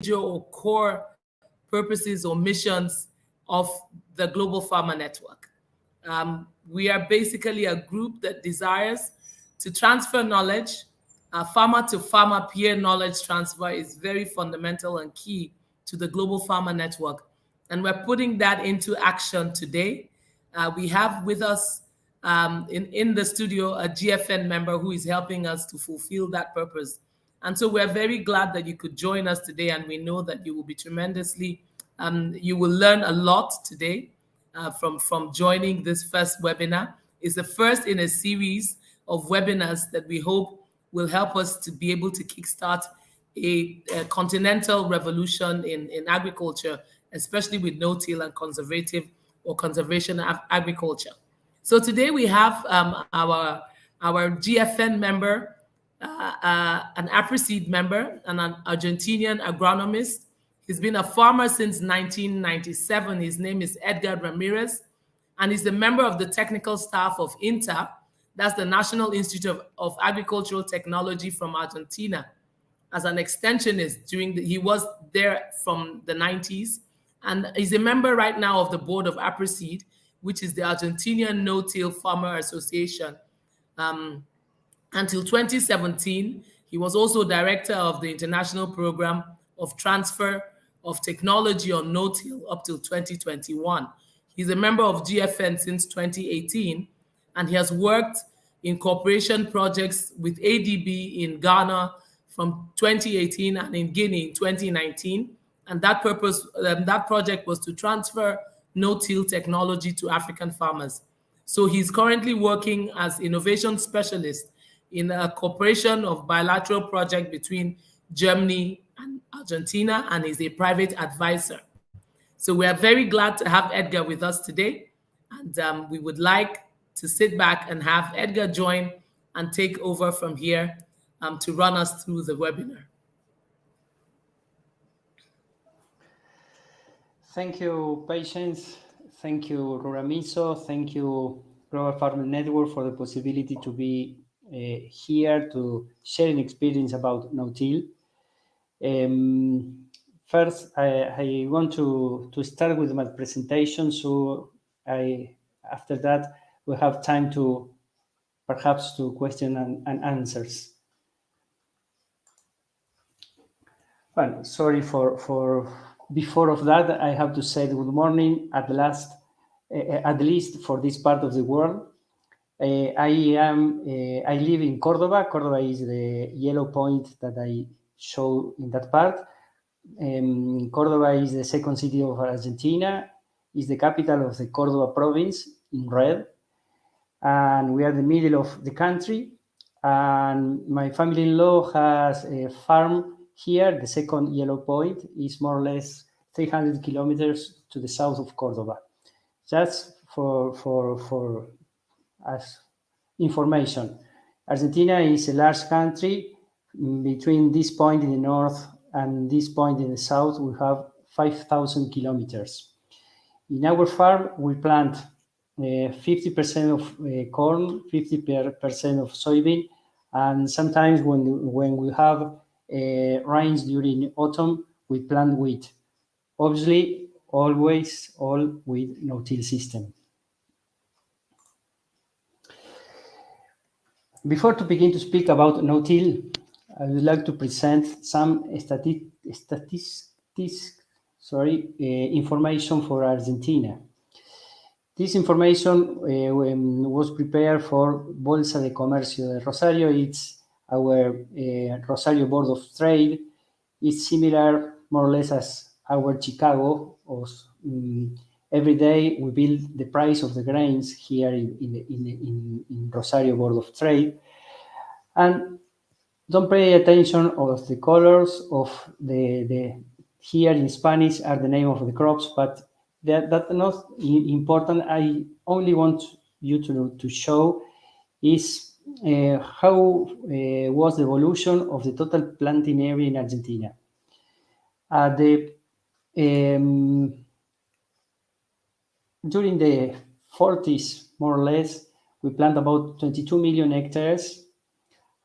or core purposes or missions of the Global Farmer Network. We are basically a group that desires to transfer knowledge. Farmer to farmer peer knowledge transfer is very fundamental and key to the Global Farmer Network. And we're putting that into action today. We have with us in the studio a GFN member who is helping us to fulfill that purpose. And so we're very glad that you could join us today, and we know that you will be tremendously, you will learn a lot today from joining this first webinar. It's the first in a series of webinars that we hope will help us to be able to kickstart a continental revolution in agriculture, especially with no-till and conservation agriculture. So today we have our GFN member, an APRISEED member, and an Argentinian agronomist. He's been a farmer since 1997. His name is Edgard Ramirez, and he's a member of the technical staff of INTA. That's the National Institute of Agricultural Technology from Argentina. As an extensionist, he was there from the 90s, and he's a member right now of the board of APRISEED, which is the Argentinian No-Till Farmer Association. Until 2017, he was also director of the International Program of Transfer of Technology on No-Till up till 2021. He's a member of GFN since 2018, and he has worked in cooperation projects with ADB in Ghana from 2018 and in Guinea in 2019. And that project was to transfer no-till technology to African farmers. So he's currently working as innovation specialist in a cooperation of bilateral project between Germany and Argentina, and is a private advisor. So we are very glad to have Edgar with us today, and we would like to sit back and have Edgar join and take over from here to run us through the webinar. Thank you, Patience. Thank you, Ruramiso. Thank you, Global Farmer Network, for the possibility to be here to share an experience about no-till. First, I want to start with my presentation, so after that we have time to perhaps to question and answers. Well, sorry for before of that, I have to say good morning at least for this part of the world. I live in Cordoba. Cordoba is the yellow point that I show in that part. Cordoba is the second city of Argentina, is the capital of the Cordoba province in red, and we are in the middle of the country. And my family-in-law has a farm here. The second yellow point is more or less 300 kilometers to the south of Cordoba. Just for as information, Argentina is a large country. Between this point in the north and this point in the south, we have 5,000 kilometers. In our farm, we plant 50% of corn, 50% of soybean, and sometimes when we have rains during autumn, we plant wheat. Obviously, always all with no-till system. Before to begin to speak about no-till, I would like to present some information for Argentina. This information was prepared for Bolsa de Comercio de Rosario. It's our Rosario Board of Trade. It's similar more or less as our Chicago. Every day we build the price of the grains here in Rosario Board of Trade. And don't pay attention of the colors of the here in Spanish are the name of the crops, but that's not important. I only want you to show is how was the evolution of the total planting area in Argentina. During the 40s, more or less, we plant about 22 million hectares.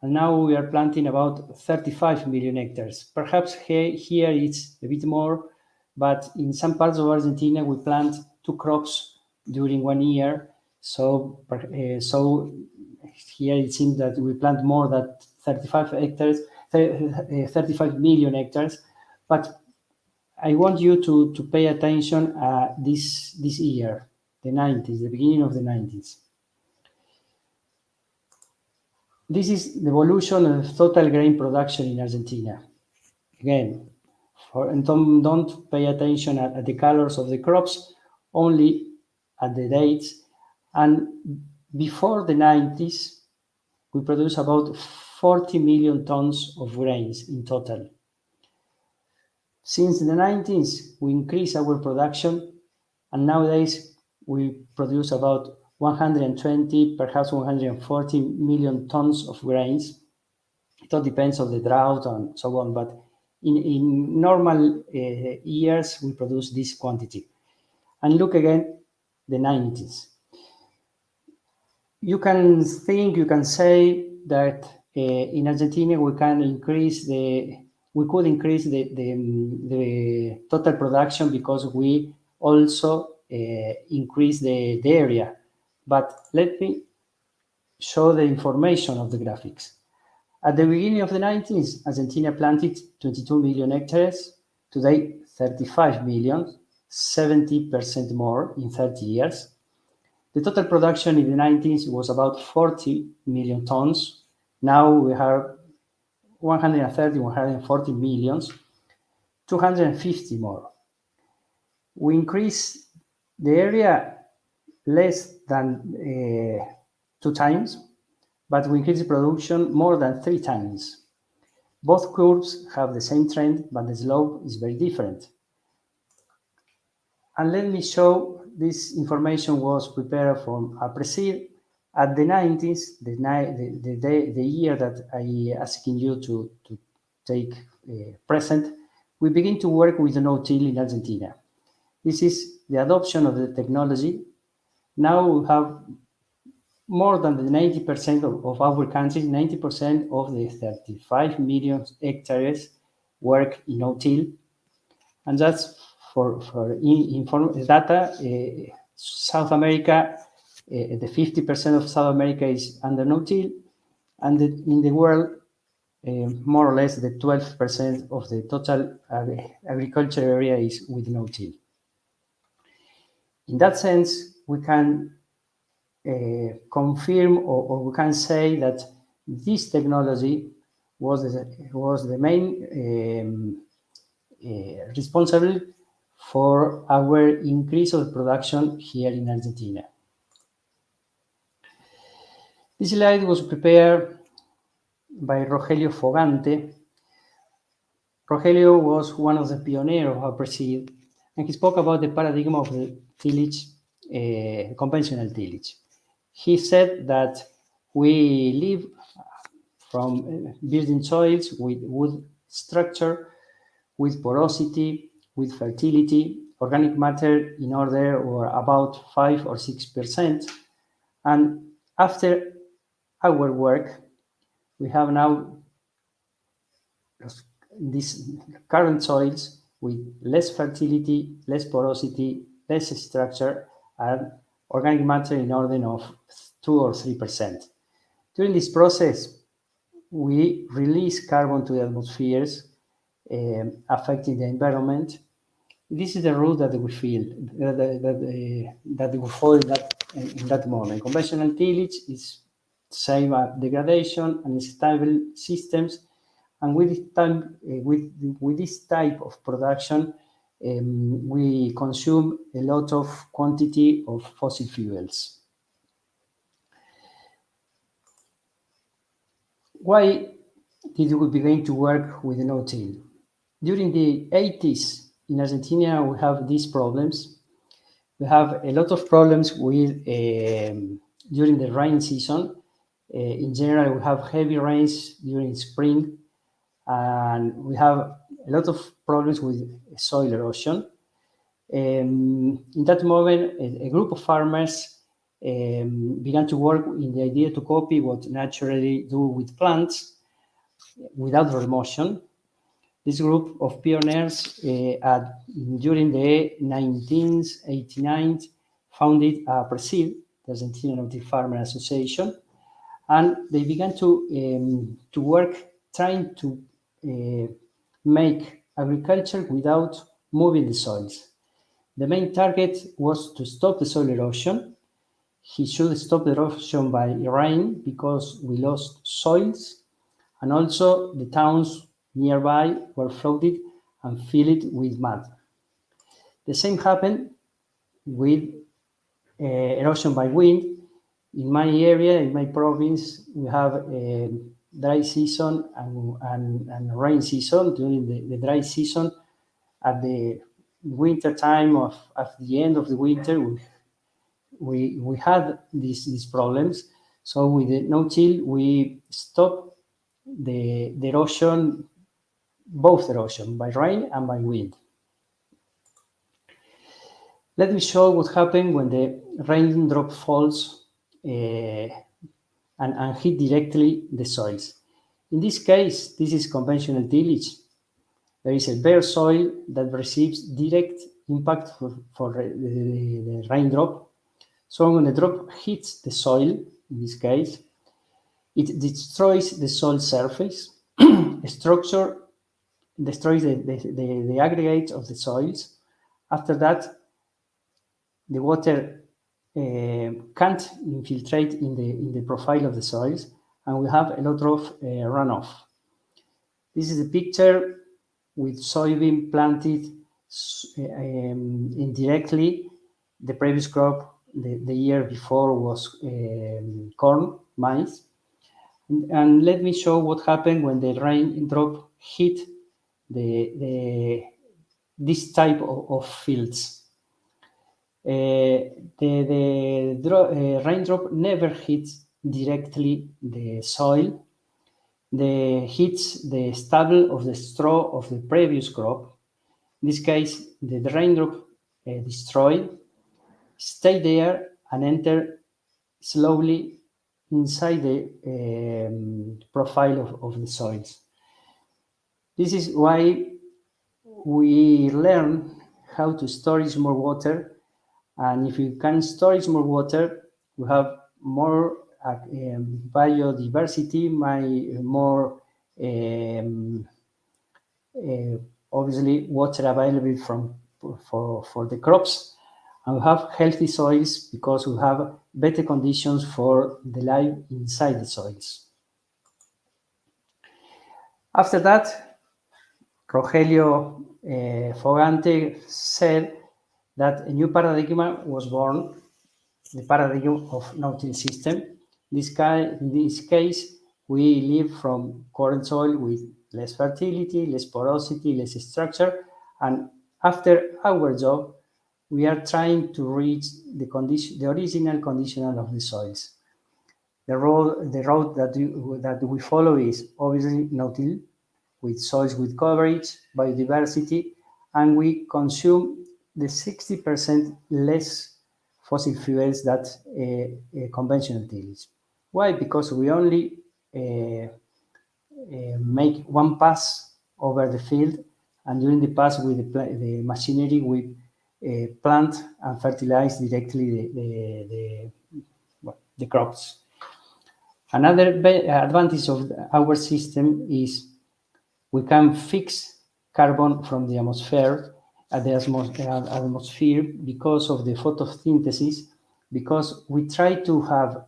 and now we are planting about 35 million hectares. Perhaps here it's a bit more, but in some parts of Argentina we plant 2 crops during 1 year. So here it seems that we plant more than 35 million hectares. But I want you to pay attention this year, the 90s, the beginning of the 90s. This is the evolution of total grain production in Argentina. Again, and don't pay attention at the colors of the crops, only at the dates. And before the 90s, we produce about 40 million tons of grains in total. Since the 90s, we increased our production, and nowadays we produce about 120, perhaps 140 million tons of grains. It all depends on the drought and so on, but in normal years, we produce this quantity. And look again, the 90s. You can say that in Argentina we could increase the total production because we also increase the area. But let me show the information of the graphics. At the beginning of the 90s, Argentina planted 22 million hectares. Today, 35 million, 70% more in 30 years. The total production in the 90s was about 40 million tons. Now we have 130, 140 millions, 250 more. We increase the area less than 2 times, but we increase the production more than 3 times. Both curves have the same trend, but the slope is very different. And let me show this information was prepared from APRESID at the 90s, the year that I asking you to take present. We begin to work with the no-till in Argentina. This is the adoption of the technology. Now we have more than the 90% of our country, 90% of the 35 million hectares work in no-till. And that's for data, South America, the 50% of South America is under no-till, and in the world, more or less the 12% of the total agriculture area is with no-till. In that sense, we can confirm or we can say that this technology was the main responsible for our increase of production here in Argentina. This slide was prepared by Rogelio Fogante. Rogelio was one of the pioneers of APRESID, and he spoke about the paradigm of the tillage, conventional tillage. He said that we live from building soils with wood structure, with porosity, with fertility, organic matter in order or about 5 or 6%. And after our work, we have now these current soils with less fertility, less porosity, less structure, and organic matter in order of 2 or 3%. During this process, we release carbon to the atmospheres, affecting the environment. This is the route that we feel, that we follow in that moment. Conventional tillage is same degradation and stable systems, and with this type of production, we consume a lot of quantity of fossil fuels. Why did we begin to work with no-till? During the 80s in Argentina, we have these problems. We have a lot of problems with during the rain season. In general, we have heavy rains during spring, and we have a lot of problems with soil erosion. In that moment, a group of farmers began to work in the idea to copy what naturally do with plants without remotion. This group of pioneers during the 1989 founded PRESID, the Argentine Native Farmer Association, and they began to work trying to make agriculture without moving the soils. The main target was to stop the soil erosion. He should stop the erosion by rain because we lost soils, and also the towns nearby were flooded and filled with mud. The same happened with erosion by wind. In my area, in my province, we have a dry season and rain season. During the dry season, at the winter time at the end of the winter, we had these problems. So with the no-till, we stopped the erosion, both erosion by rain and by wind. Let me show what happened when the raindrop falls and hit directly the soils. In this case, this is conventional tillage. There is a bare soil that receives direct impact for the raindrop. So when the drop hits the soil, in this case, it destroys the soil surface, structure, destroys the aggregates of the soils. After that, the water can't infiltrate in the profile of the soils, and we have a lot of runoff. This is a picture with soybean planted indirectly. The previous crop, the year before, was corn, maize. And let me show what happened when the raindrop hit this type of fields. The raindrop never hits directly the soil. It hits the stubble of the straw of the previous crop. In this case, the raindrop destroyed, stay there, and enter slowly inside the profile of the soils. This is why we learn how to storage more water. And if you can storage more water, we have more biodiversity, more obviously water available for the crops, and we have healthy soils because we have better conditions for the life inside the soils. After that, Rogelio Fogante said that a new paradigm was born, the paradigm of no-till system. In this case, we live from current soil with less fertility, less porosity, less structure, and after our job, we are trying to reach the original condition of the soils. The road that we follow is obviously no-till, with soils with coverage, biodiversity, and we consume the 60% less fossil fuels that conventional tillage. Why? Because we only make one pass over the field, and during the pass with the machinery, we plant and fertilize directly the crops. Another advantage of our system is we can fix carbon from the atmosphere because of the photosynthesis, because we try to have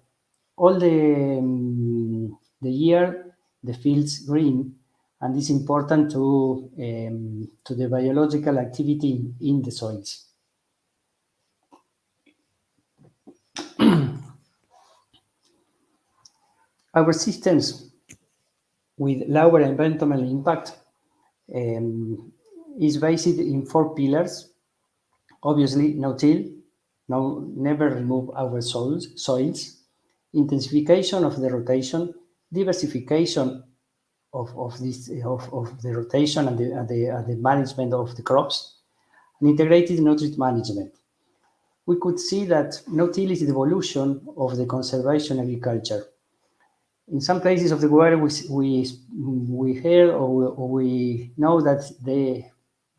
all the year the fields green, and it's important to the biological activity in the soils. Our systems with lower environmental impact is based in 4 pillars. Obviously, no-till, never remove our soils, intensification of the rotation, diversification of the rotation and the management of the crops, and integrated nutrient management. we could see that no-till is the evolution of the conservation agriculture. In some places of the world, we hear or we know that the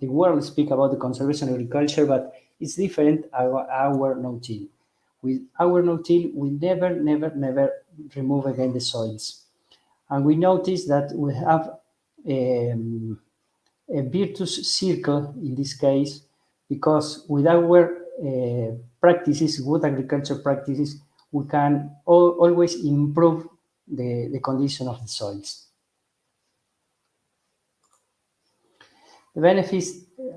world speak about the conservation agriculture, but it's different our no-till. With our no-till, we never remove again the soils. And we notice that we have a virtuous circle in this case, because with our practices, good agriculture practices, we can always improve the condition of the soils. The benefits,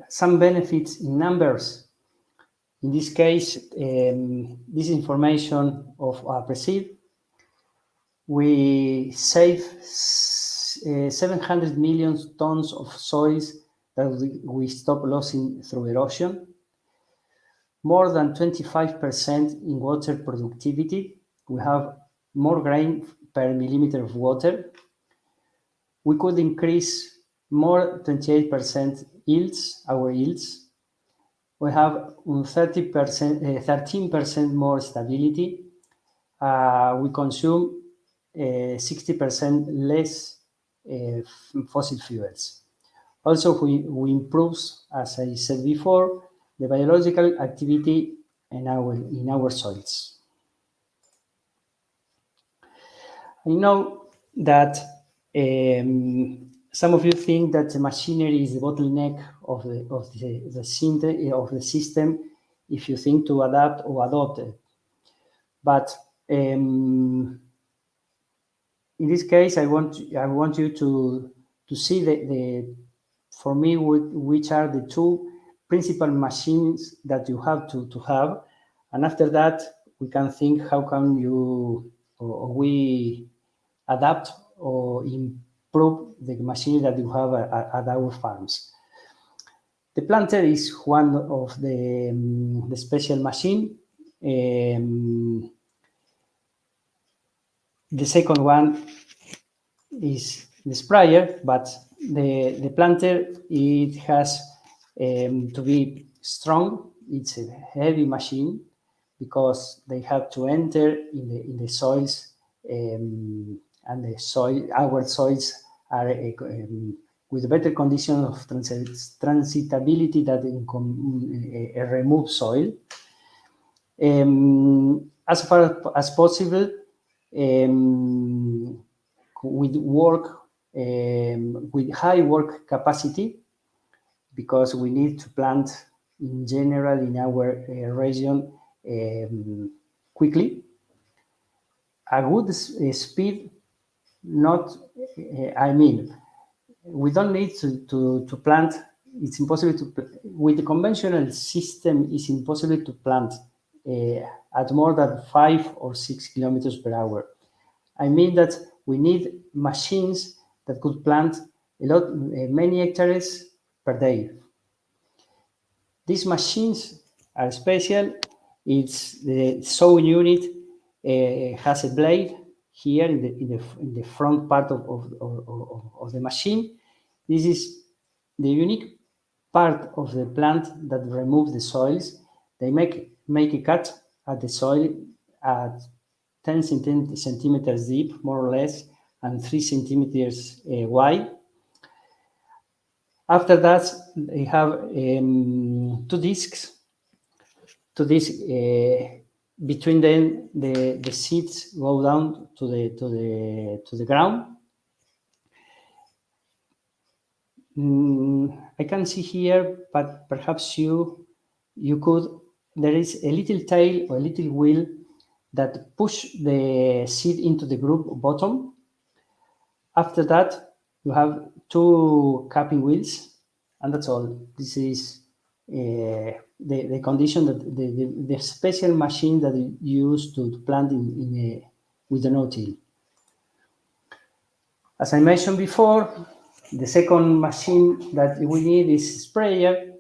some benefits in numbers. In this case, this information of Presid, we save 700 million tons of soils that we stop losing through erosion, more than 25% in water productivity. We have more grain per millimeter of water. We could increase more 28% yields, our yields. We have 13% more stability. We consume 60% less fossil fuels. Also, we improve, as I said before, the biological activity in our soils. I know that some of you think that the machinery is the bottleneck of the system if you think to adapt or adopt it. But in this case, I want you to see for me which are the two principal machines that you have to have, and after that we can think how can we adapt or improve the machine that you have at our farms. The planter is one of the special machine. The second one is the sprayer, but the planter, it has to be strong. It's a heavy machine because they have to enter in the soils, and our soils are with better condition of transitability than a removed soil. As far as possible, we work with high work capacity, because we need to plant in general in our region quickly. A good speed, we don't need to plant. It's impossible with the conventional system, it's impossible to plant at more than 5 or 6 kilometers per hour. I mean that we need machines that could plant many hectares per day. These machines are special. It's the sowing unit has a blade here in the front part of the machine. This is the unique part of the plant that removes the soils. They make a cut at the soil at 10 centimeters deep, more or less, and 3 centimeters wide. After that, they have 2 discs. Between them, the seeds go down to the ground. I can see here, but perhaps you could. There is a little tail or a little wheel that push the seed into the group bottom. After that, you have 2 capping wheels, and that's all. This is the condition that the special machine that you use to plant with the no-till. As I mentioned before, the second machine that we need is sprayer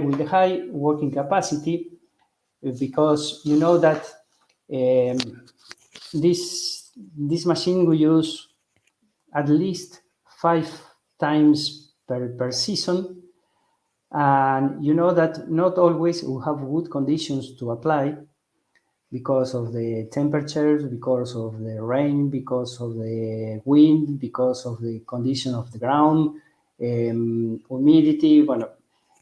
with a high working capacity, because you know that this machine we use at least 5 times per season, And you know that not always we have good conditions to apply because of the temperatures, because of the rain, because of the wind, because of the condition of the ground, humidity. Well,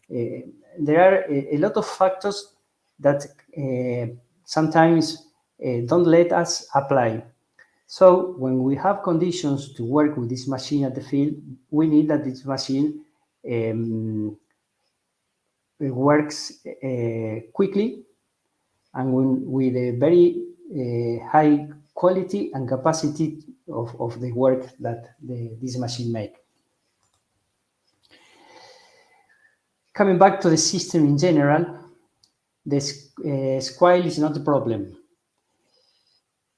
there are a lot of factors that sometimes don't let us apply. So when we have conditions to work with this machine at the field, we need that this machine works quickly and with a very high quality and capacity of the work that this machine makes. Coming back to the system in general, the squile is not a problem.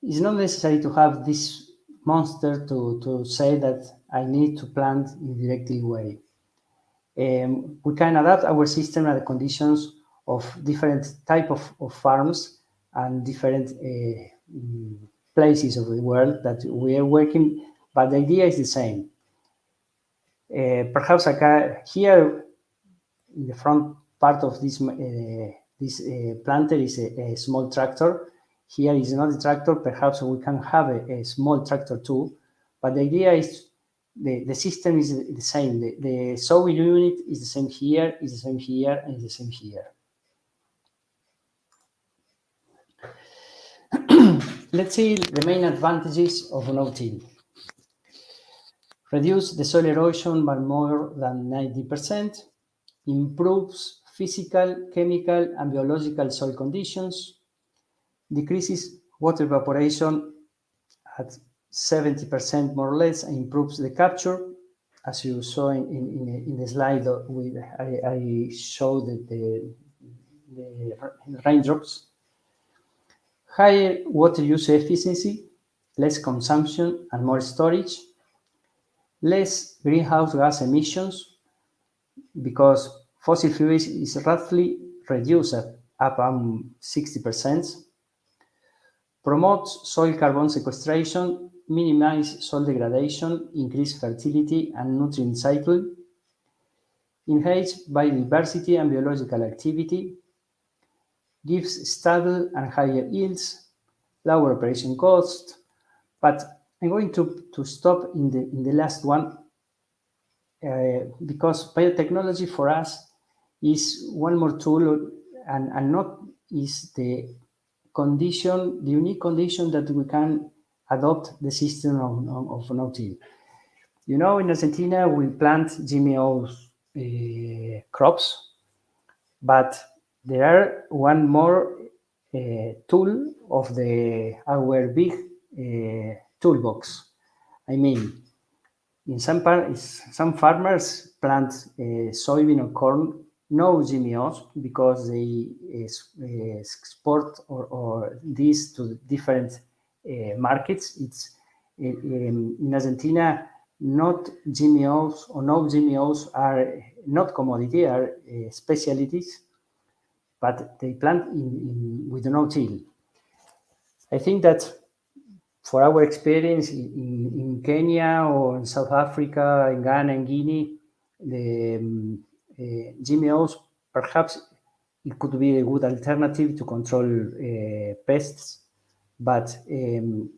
It's not necessary to have this monster to say that I need to plant in directly way. We can adapt our system at the conditions of different type of farms and different places of the world that we are working, but the idea is the same. Perhaps here in the front part of this planter is a small tractor. Here is not a tractor. Perhaps we can have a small tractor too, but the idea is the system is the same. The sowing unit is the same here, is the same here, and is the same here. Let's see the main advantages of no-till. Reduce the soil erosion by more than 90%, improves physical, chemical, and biological soil conditions, decreases water evaporation at 70% more or less, and improves the capture. As you saw in the slide, I showed the raindrops. Higher water use efficiency, less consumption and more storage, less greenhouse gas emissions, because fossil fuels is roughly reduced up 60%, promotes soil carbon sequestration, minimize soil degradation, increase fertility and nutrient cycle, enhance biodiversity and biological activity, gives stable and higher yields, lower operation costs. But I'm going to stop in the last one because biotechnology for us is one more tool and not is the condition, the unique condition that we can adopt the system of no-till. You know, in Argentina, we plant GMO crops, but there are one more tool of our big toolbox. I mean, in some farmers plant soybean or corn, no GMOs, because they export or this to different markets. It's in Argentina, not GMOs or no GMOs are not commodity, are specialties, but they plant with no-till. I think that for our experience in Kenya or in South Africa, in Ghana and Guinea, the GMOs, perhaps it could be a good alternative to control pests. But the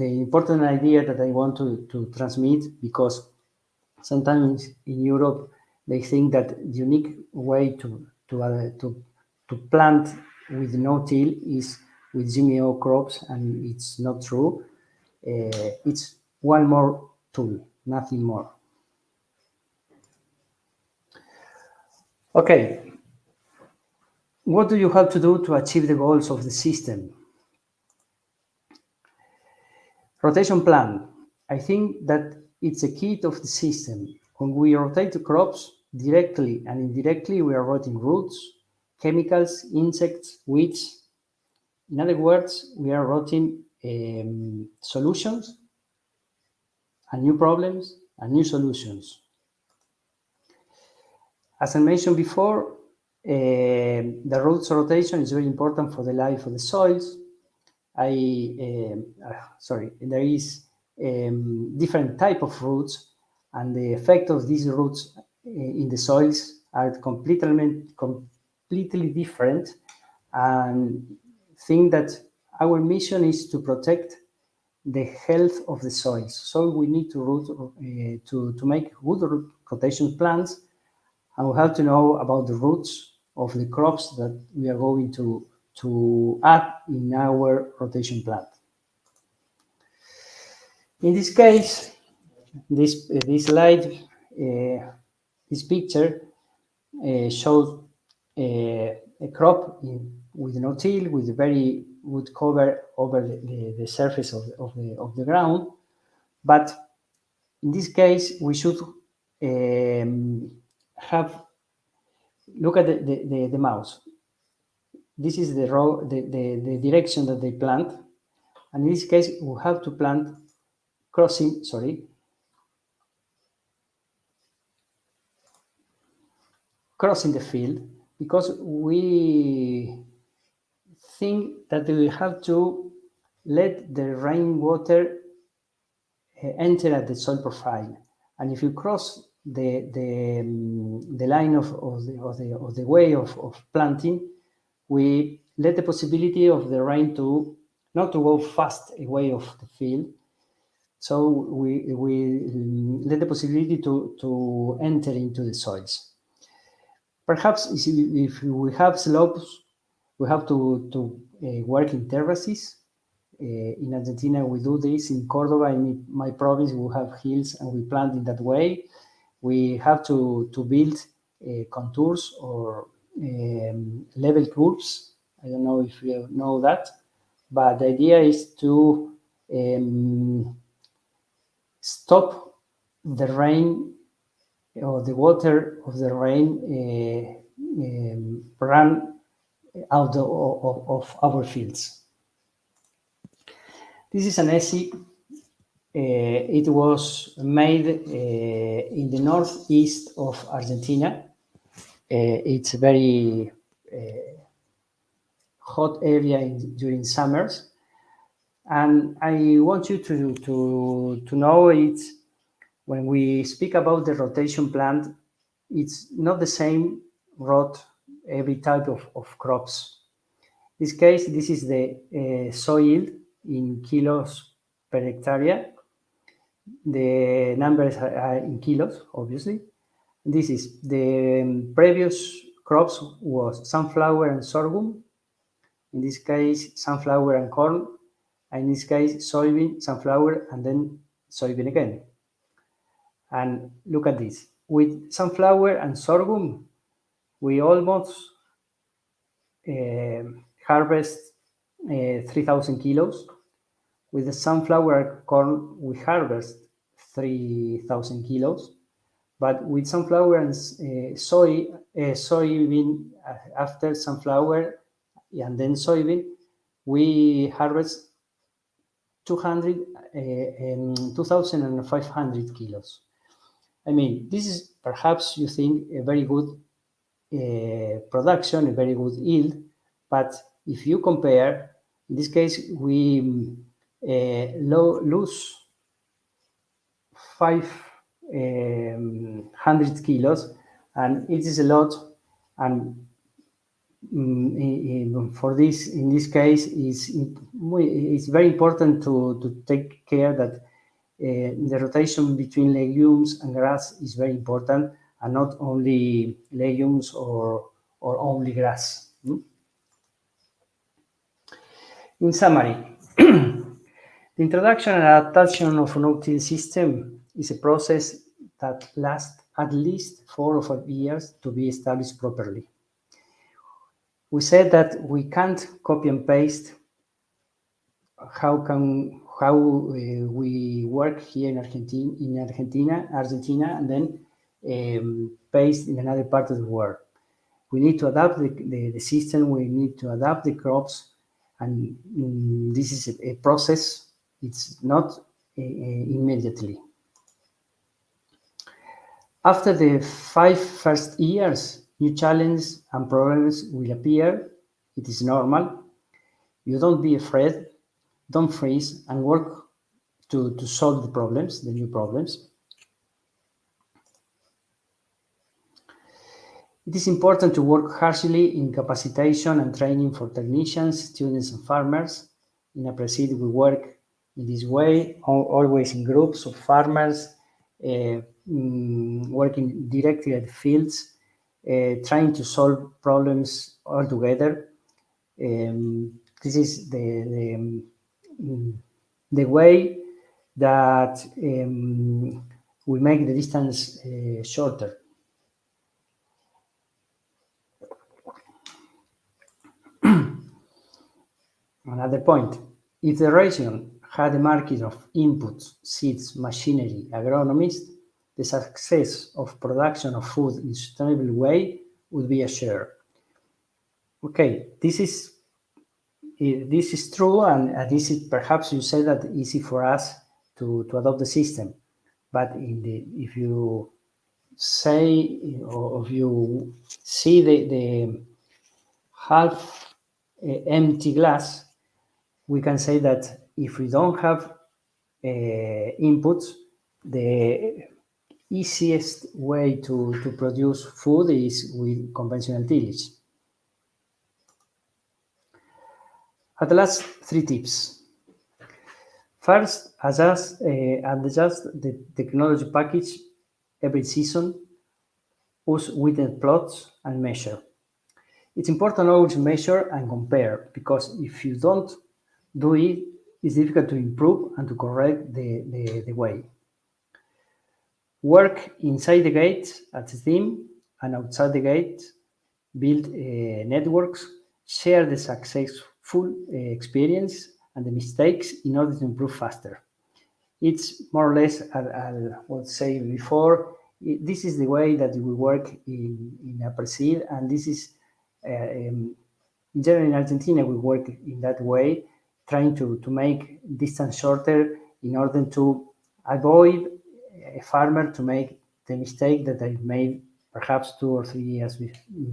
important idea that I want to transmit, because sometimes in Europe they think that the unique way to plant with no-till is with GMO crops, and it's not true. It's one more tool, nothing more. Okay, what do you have to do to achieve the goals of the system? Rotation plan. I think that it's a key of the system. When we rotate the crops directly and indirectly, we are rotating roots, chemicals, insects, weeds. In other words, we are rotating solutions and new problems and new solutions. As I mentioned before, the roots rotation is very important for the life of the soils. There is different type of roots, and the effect of these roots in the soils are completely different, and think that our mission is to protect the health of the soils. So we need to make good rotation plans, and we have to know about the roots of the crops that we are going to add in our rotation plan. In this case, this slide, this picture shows a crop with no till, with a very good cover over the surface of the ground. But in this case, we should look at the mouse. This is the direction that they plant. And in this case, we have to plant crossing the field, because we think that we have to let the rainwater enter at the soil profile. And if you cross the line of the way of planting, we let the possibility of the rain not to go fast away of the field. So we let the possibility to enter into the soils. Perhaps if we have slopes, we have to work in terraces. In Argentina, we do this. In Cordoba, in my province, we have hills and we plant in that way. We have to build contours or level curves. I don't know if you know that, but the idea is to stop the rain or the water of the rain run out of our fields. This is an essay. It was made in the northeast of Argentina. It's a very hot area during summers. And I want you to know it. When we speak about the rotation plant, it's not the same rot every type of crops. In this case, this is the soil in kilos per hectare. The numbers are in kilos, obviously. This is the previous crops was sunflower and sorghum. In this case, sunflower and corn. And in this case, soybean, sunflower, and then soybean again. And look at this. With sunflower and sorghum, we almost harvest 3,000 kilos. With the sunflower corn, we harvest 3,000 kilos. But with sunflower and soybean, after sunflower and then soybean, we harvest 2,500 kilos. I mean, this is perhaps, you think, a very good production, a very good yield. But if you compare, in this case, we lose 500 kilos, and it is a lot. And for this, in this case, it's very important to take care that the rotation between legumes and grass is very important, and not only legumes or only grass. In summary, the introduction and adaptation of a no-till system is a process that lasts at least 4 or 5 years to be established properly. We said that we can't copy and paste how we work here in Argentina, and then paste in another part of the world. We need to adapt the system. We need to adapt the crops, and this is a process. It's not immediately. After the 5 first years, new challenges and problems will appear. It is normal. You don't be afraid. Don't freeze, and work to solve the problems, the new problems. It is important to work harshly in capacitation and training for technicians, students, and farmers. In APRESID, we work in this way, always in groups of farmers, working directly at the fields, trying to solve problems all together. This is the way that we make the distance shorter. Another point, if the region had a market of inputs, seeds, machinery, agronomists, the success of production of food in a sustainable way would be assured. Okay, this is true, and this is perhaps you say that easy for us to adopt the system, but if you say or if you see the half empty glass, we can say that if we don't have inputs, the easiest way to produce food is with conventional tillage. At last, 3 tips. First, adjust the technology package every season, use weighted plots, and measure. It's important to always measure and compare, because if you don't do it, it's difficult to improve and to correct the way. Work inside the gate as a team and outside the gate, build networks, share the successful experience and the mistakes in order to improve faster. It's more or less, I would say before, this is the way that we work in APRESID, and this is, in general in Argentina, we work in that way, trying to make distance shorter in order to avoid a farmer to make the mistake that I made perhaps 2 or 3 years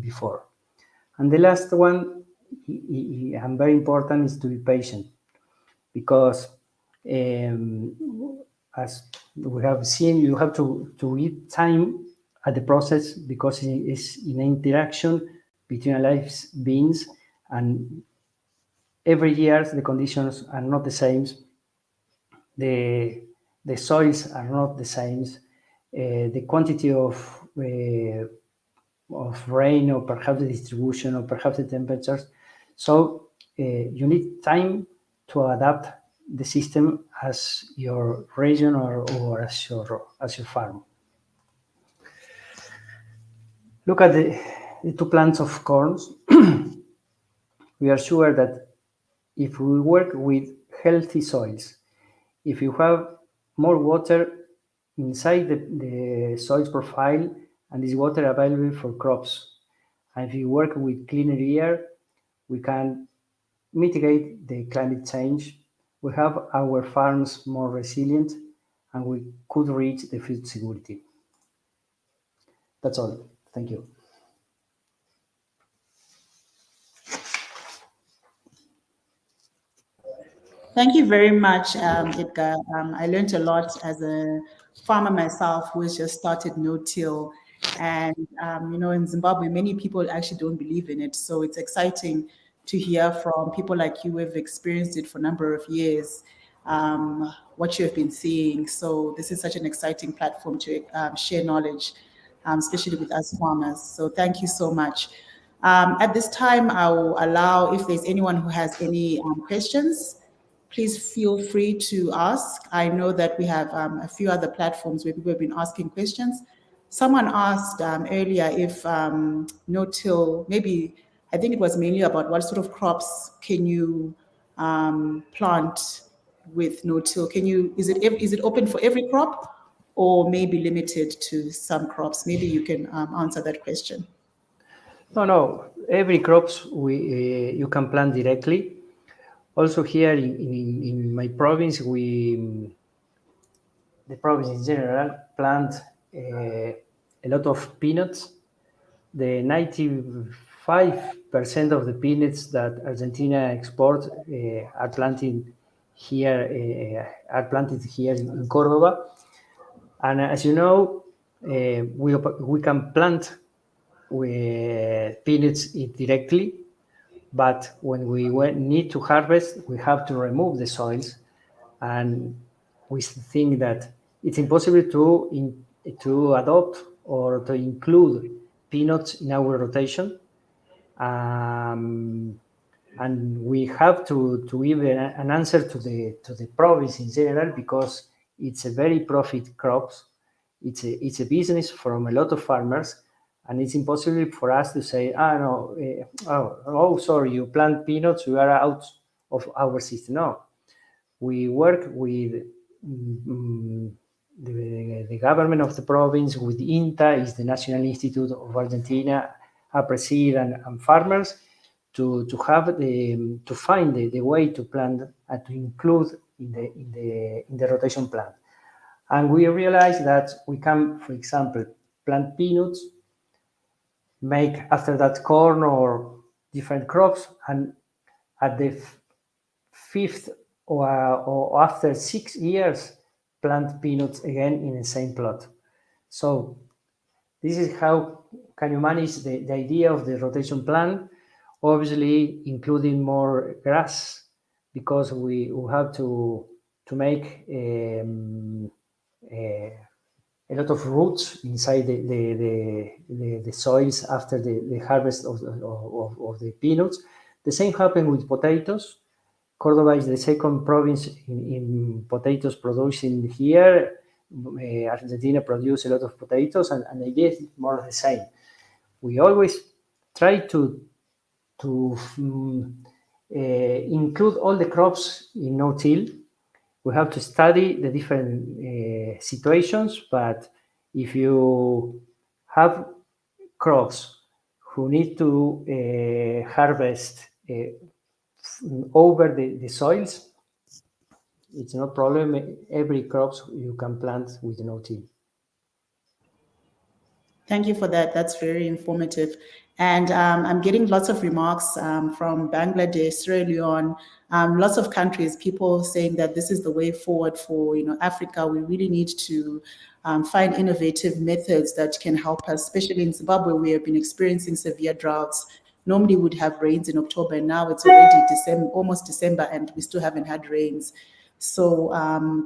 before. And the last one, and very important, is to be patient, because as we have seen, you have to give time at the process, because it is in interaction between live beings, and every year the conditions are not the same, the soils are not the same, the quantity of rain, or perhaps the distribution, or perhaps the temperatures. So you need time to adapt the system as your region or as your farm. Look at the 2 plants of corns. We are sure that if we work with healthy soils, if you have more water inside the soil profile, and this water available for crops, and if you work with cleaner air, we can mitigate the climate change. We have our farms more resilient, and we could reach the food security. That's all. Thank you. Thank you very much, Edgar. I learned a lot as a farmer myself who has just started no-till. And, in Zimbabwe, many people actually don't believe in it. So it's exciting to hear from people like you who have experienced it for a number of years, what you have been seeing. So this is such an exciting platform to share knowledge, especially with us farmers. So thank you so much. At this time, I will allow, if there's anyone who has any questions, please feel free to ask. I know that we have a few other platforms where people have been asking questions. Someone asked earlier if no-till, maybe, I think it was mainly about what sort of crops can you plant with no-till? Is it open for every crop, or maybe limited to some crops? Maybe you can answer that question. No. Every crops you can plant directly. Also here in my province, the province in general plant a lot of peanuts. The 95% of the peanuts that Argentina exports are planted here in Córdoba. And as you know, we can plant peanuts directly, but when we need to harvest, we have to remove the soils, and we think that it's impossible to adopt or to include peanuts in our rotation. And we have to give an answer to the province in general, because it's a very profit crops. It's a business from a lot of farmers, and it's impossible for us to say, sorry, you plant peanuts, you are out of our system. No, we work with the government of the province, with INTA, is the National Institute of Argentina, APRESID, and farmers, to find the way to plant and to include in the rotation plan. And we realized that we can, for example, plant peanuts, make after that corn or different crops, and at the fifth or after 6 years, plant peanuts again in the same plot. So this is how can you manage the idea of the rotation plan, obviously including more grass, because we have to make a lot of roots inside the soils after the harvest of the peanuts. The same happened with potatoes. Cordoba is the second province in potatoes producing here. Argentina produces a lot of potatoes, and the idea is more the same. We always try to include all the crops in no-till. We have to study the different situations, but if you have crops who need to harvest over the soils, it's no problem. Every crops you can plant with no-till. Thank you for that. That's very informative. And I'm getting lots of remarks from Bangladesh, Sierra Leone, lots of countries, people saying that this is the way forward for Africa. We really need to find innovative methods that can help us, especially in Zimbabwe. We have been experiencing severe droughts. Normally we'd have rains in October, and now it's already almost December, and we still haven't had rains. So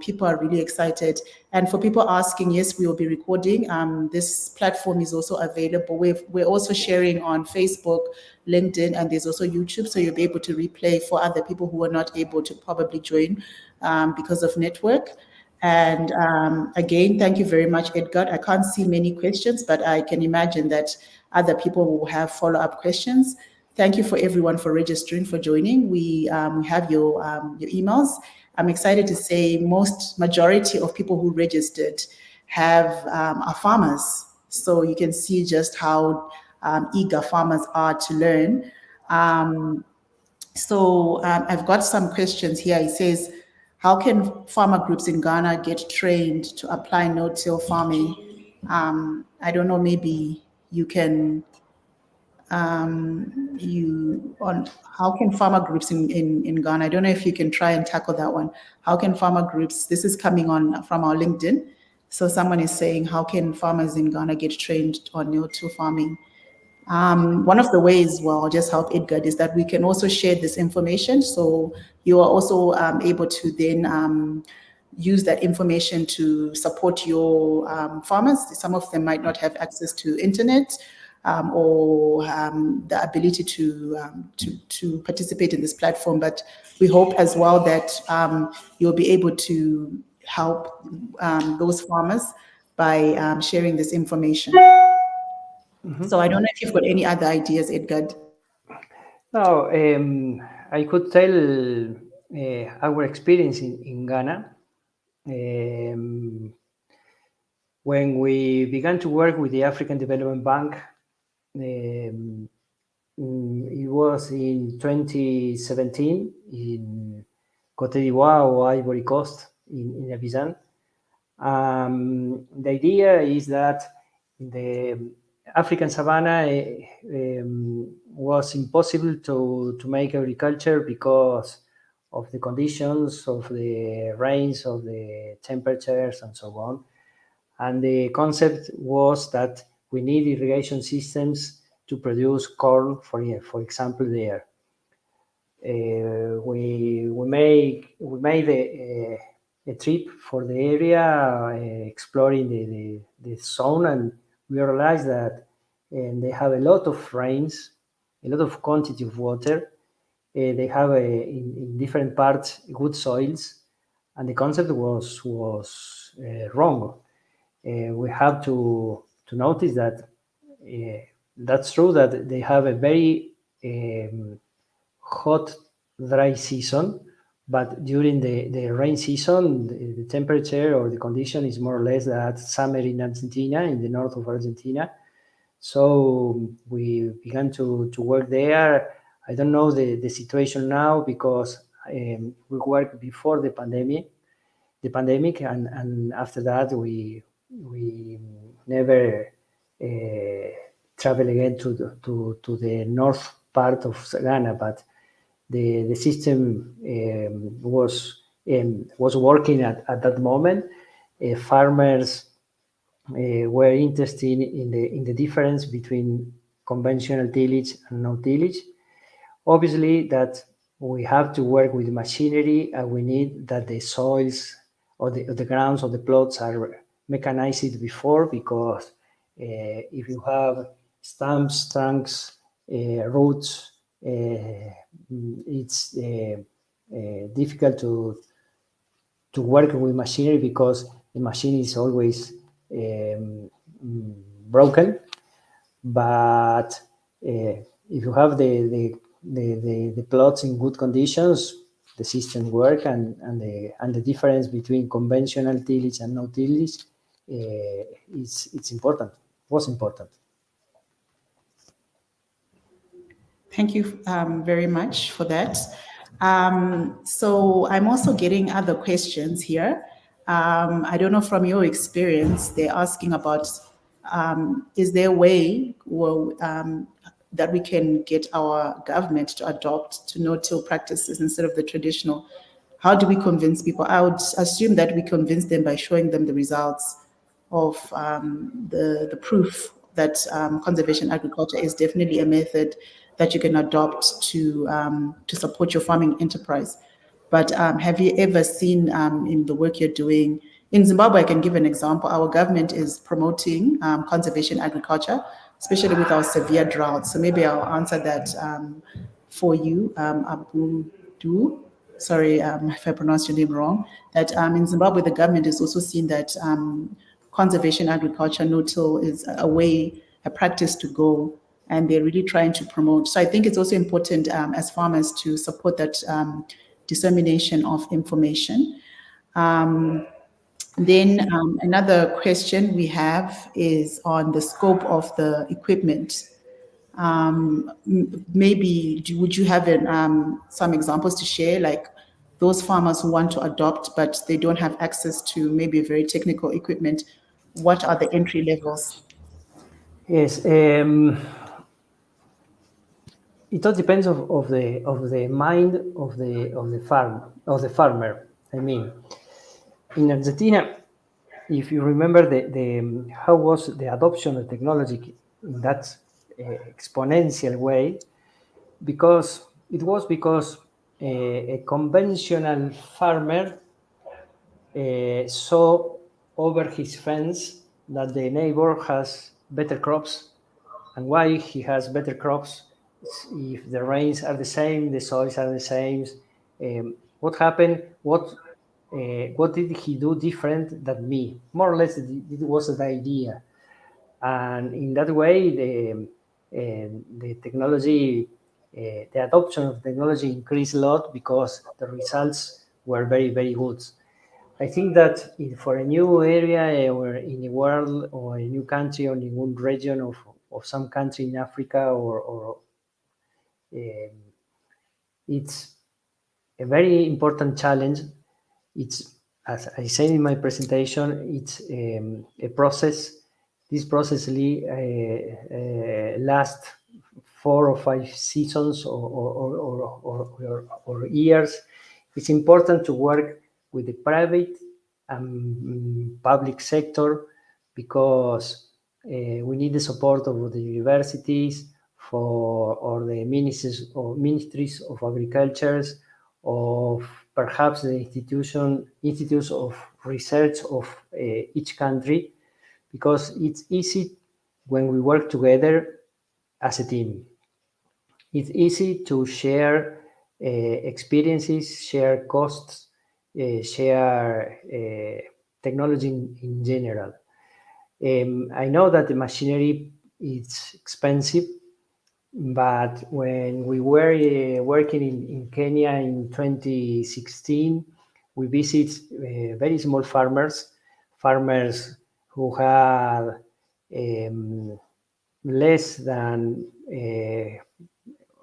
people are really excited. And for people asking, yes, we will be recording. This platform is also available. We're also sharing on Facebook, LinkedIn, and there's also YouTube. So you'll be able to replay for other people who are not able to probably join because of network. And again, thank you very much, Edgard. I can't see many questions, but I can imagine that other people will have follow-up questions. Thank you for everyone for registering, for joining. We have your emails. I'm excited to say majority of people who registered are farmers. So you can see just how eager farmers are to learn. So I've got some questions here. It says, how can farmer groups in Ghana get trained to apply no-till farming? I don't know, maybe you can how can farmer groups in Ghana, I don't know if you can try and tackle that one. How can farmer groups, this is coming on from our LinkedIn. So someone is saying, how can farmers in Ghana get trained on no-till farming? One of the ways, well, I'll just help Edgard, is that we can also share this information. So you are also able to then use that information to support your farmers. Some of them might not have access to internet or the ability to participate in this platform, but we hope as well that you'll be able to help those farmers by sharing this information. Mm-hmm. So I don't know if you've got any other ideas, Edgard. No, I could tell our experience in Ghana. When we began to work with the African Development Bank, it was in 2017 in Cote d'Ivoire or Ivory Coast in Abidjan. The idea is that the African savanna was impossible to make agriculture because of the conditions, of the rains, of the temperatures, and so on. And the concept was that we need irrigation systems to produce corn, for example, there. We made a trip for the area, exploring the zone, and we realized that they have a lot of rains, a lot of quantity of water. They have in different parts good soils, and the concept was wrong. We have to notice that that's true that they have a very hot, dry season, but during the rain season, the temperature or the condition is more or less that summer in Argentina, in the north of Argentina. So we began to work there. I don't know the situation now because we worked before the pandemic, and after that we never travel again to the north part of Ghana, but the system was working at that moment. Farmers were interested in the difference between conventional tillage and no tillage. Obviously, that we have to work with machinery, and we need that the soils or the grounds or the plots are mechanized before, because if you have stumps, trunks, roots, it's difficult to work with machinery because the machine is always broken. But if you have the plots in good conditions, the system work, and the difference between conventional tillage and no tillage it's important. Was important. Thank you very much for that. So I'm also getting other questions here. I don't know, from your experience, they're asking about, is there a way that we can get our government to adopt to no-till practices instead of the traditional? How do we convince people? I would assume that we convince them by showing them the results of the proof that conservation agriculture is definitely a method that you can adopt to support your farming enterprise. But have you ever seen in the work you're doing in Zimbabwe? I can give an example. Our government is promoting conservation agriculture, especially with our severe drought. So maybe I'll answer that for you, Abudu. Sorry if I pronounced your name wrong. That in Zimbabwe, the government is also seeing that conservation agriculture, no-till, is a practice to go, and they're really trying to promote. So I think it's also important as farmers to support that dissemination of information. Then another question we have is on the scope of the equipment. Maybe would you have some examples to share, like those farmers who want to adopt but they don't have access to maybe very technical equipment? What are the entry levels? Yes, it all depends of the mind of the farmer. I mean, in Argentina, if you remember how was the adoption of technology in that exponential way, because a conventional farmer saw over his fence that the neighbor has better crops. And why he has better crops? If the rains are the same, the soils are the same. What happened? What did he do different than me? More or less, it was the idea. And in that way, the technology, the adoption of technology increased a lot because the results were very, very good. I think that for a new area or in the world or a new country or in one region of some country in Africa or it's a very important challenge. It's, as I said in my presentation, it's a process. This process lasts 4 or 5 seasons or years. It's important to work with the private and public sector, because We need the support of the universities or the ministries of agriculture, of perhaps the institutes of research of each country, because it's easy when we work together as a team. It's easy to share experiences, share costs, share technology in general. I know that the machinery is expensive, but when we were working in Kenya in 2016, we visited very small farmers who had less than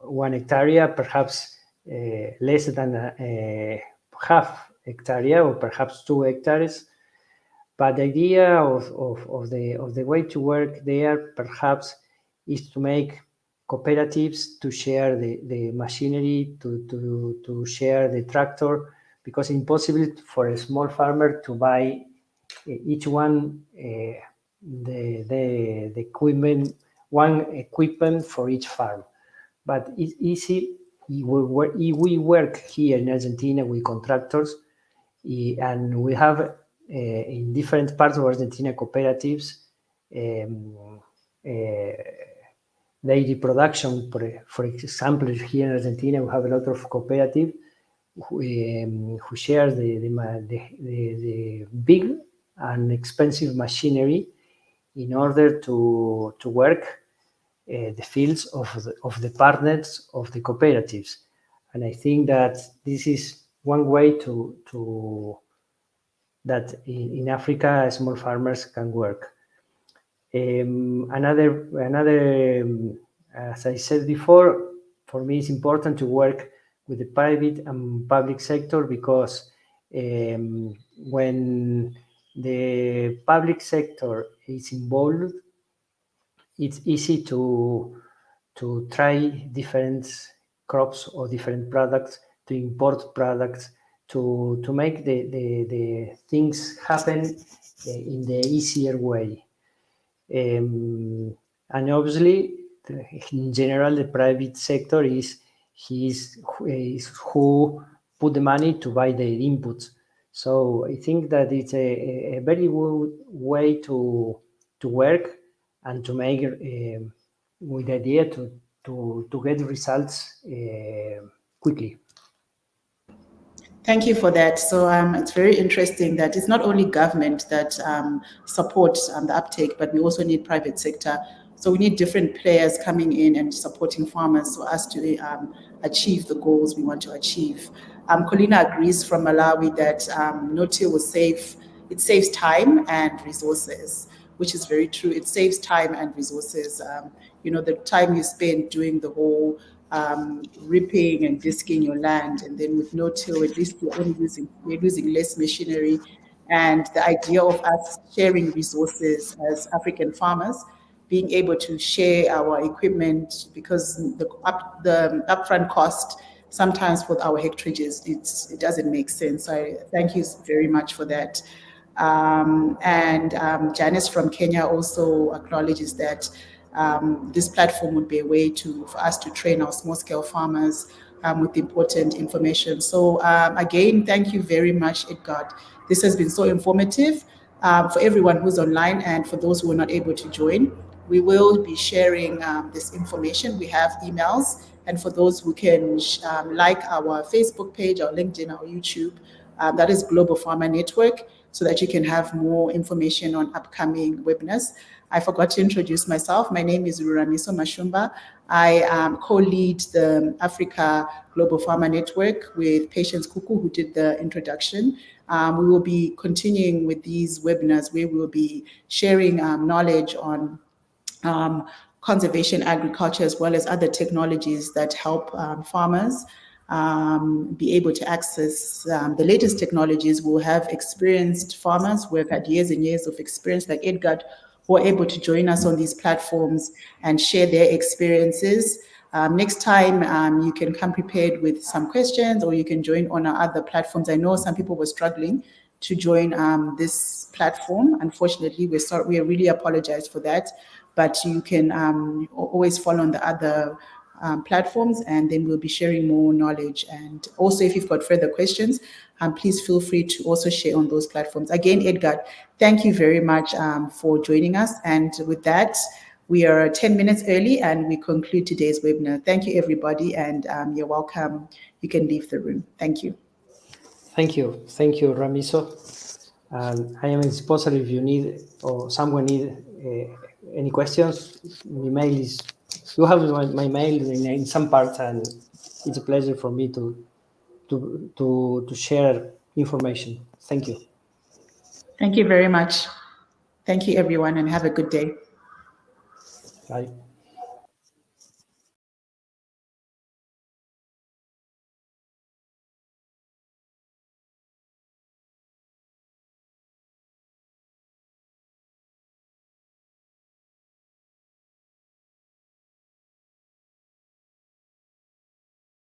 1 hectare, perhaps less than half hectare, or perhaps 2 hectares. But the idea of the way to work there perhaps is to make cooperatives to share the machinery, to share the tractor, because it's impossible for a small farmer to buy each one the equipment, one equipment for each farm. But it's easy. We work here in Argentina with contractors, and we have in different parts of Argentina cooperatives, dairy production. For example, here in Argentina, we have a lot of cooperatives who share the big and expensive machinery in order to work the fields of the partners of the cooperatives. And I think that this is one way that in Africa small farmers can work. Another, as I said before, for me it's important to work with the private and public sector, because when the public sector is involved, it's easy to try different crops or different products, to import products, to make the things happen in the easier way. And obviously, in general, the private sector is who put the money to buy the inputs. So I think that it's a very good way to work and to make with the idea to get results quickly. Thank you for that. So it's very interesting that it's not only government that supports the uptake, but we also need private sector. So we need different players coming in and supporting farmers for us to achieve the goals we want to achieve. Colina agrees from Malawi that no-till it saves time and resources, which is very true. It saves time and resources. The time you spend doing the whole ripping and disking your land, and then with no-till, at least we're using less machinery. And the idea of us sharing resources as African farmers, being able to share our equipment, because the upfront cost sometimes for our hectareages, it doesn't make sense. So I thank you very much for that. And Janice from Kenya also acknowledges that this platform would be a way for us to train our small-scale farmers with important information. So again, thank you very much, Edgard. This has been so informative for everyone who's online, and for those who are not able to join. We will be sharing this information. We have emails, and for those who can like our Facebook page, our LinkedIn, our YouTube, that is Global Farmer Network, so that you can have more information on upcoming webinars. I forgot to introduce myself. My name is Ruramiso Mashumba. I co-lead the Africa Global Farmer Network with Patience Kuku, who did the introduction. We will be continuing with these webinars where we will be sharing knowledge on conservation agriculture, as well as other technologies that help farmers be able to access the latest technologies. We'll have experienced farmers who have had years and years of experience, like Edgard, who are able to join us on these platforms and share their experiences. Next time, you can come prepared with some questions, or you can join on our other platforms. I know some people were struggling to join this platform. Unfortunately, we really apologize for that, but you can always follow on the other platforms, and then we'll be sharing more knowledge. And also, if you've got further questions, please feel free to also share on those platforms. Again, Edgard, thank you very much for joining us. And with that, we are 10 minutes early and we conclude today's webinar. Thank you, everybody, and you're welcome. You can leave the room. Thank you. Thank you, Ramizo. I am at disposal if you need or someone need any questions. My mail is, you have my mail in some parts, and it's a pleasure for me to share information. Thank you. Thank you very much. Thank you, everyone, and have a good day. Bye.